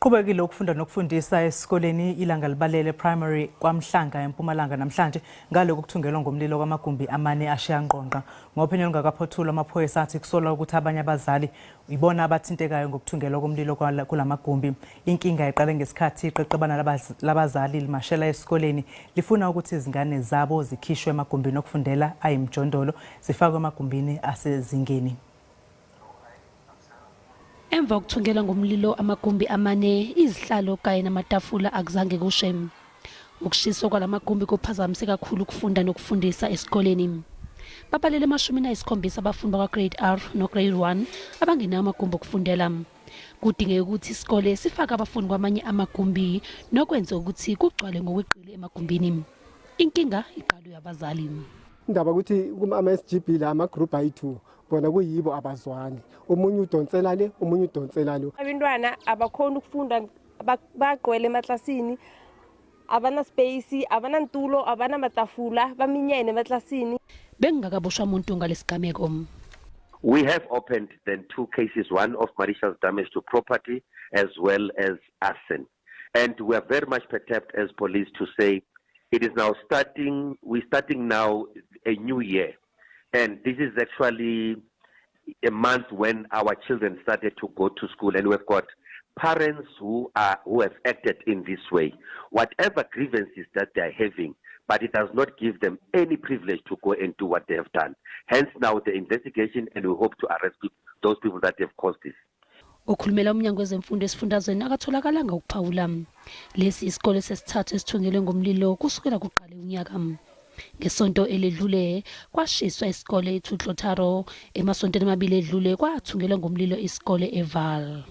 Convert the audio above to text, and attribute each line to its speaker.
Speaker 1: Kuqhubekile ukufunda nokufundisa esikoleni iLangalibalele Primary KwaMhlanga eMpumalanga namhlanje ngale kokuthungelwa ngomlilo kwamagumbi amane ashe anqonqa. Ngophenyo olungakaphothulwa amaphoyisa athi kusolwa ukuthi abanye abazali ibona abathintekayo ngokuthungelwa komlilo kulamagumbi. Inkinga iqale ngesikhathi iqeqebana labazali limashela esikoleni lifuna ukuthi izingane zabo zikhishwe emagumbini okufundela ayimjondolo zifakwe emagumbini asezingeni.
Speaker 2: Emva kokuthungela ngomlilo amagumbi amane, izihlalo kanye namatafula akuzange kushe. Ukushiswa kwalamagumbi kuphazamise kakhulu ukufunda nokufundisa esikoleni. Babalele 17 abafunda kwa grade R no grade 1 abangenawo amagumbi okufundela. Kudingeka ukuthi isikole sifake abafundi kwamanye amagumbi nokwenza ukuthi kugcwale ngokweqile emagumbini. Inkinga iqale yabazali.
Speaker 3: Indaba ukuthi ama-SGB la ama-group ayi2 bona kuyibo abazwani, omunye udonsela le omunye udonsela lo.
Speaker 4: Abantwana abakhona ukufunda bagcwele emaklasini, abana space, abana ntulo, abana matafula, baminyene emaklasini.
Speaker 2: Bengakaboshwa umuntu ngalesigameko.
Speaker 5: We have opened then 2 cases, one of malicious damage to property as well as arson. And we are very much perturbed as police to say it is now we're starting now a new year. And this is actually a month when our children started to go to school, and we've got parents who have acted in this way. Whatever grievances that they're having, but it does not give them any privilege to go and do what they have done. Hence now the investigation, and we hope to arrest those people that have caused this.
Speaker 2: Okhulumela umnyango wezemfundo esifundazweni akatholakala ngokuphawula. Lesi isikole sesithathu esithungelwe ngomlilo kusukela kuqale unyaka. Ngesonto eledlule kwashiswa isikole eThutlotaro, emasontweni amabili edlule kwathungelwa ngomlilo isikole eVal.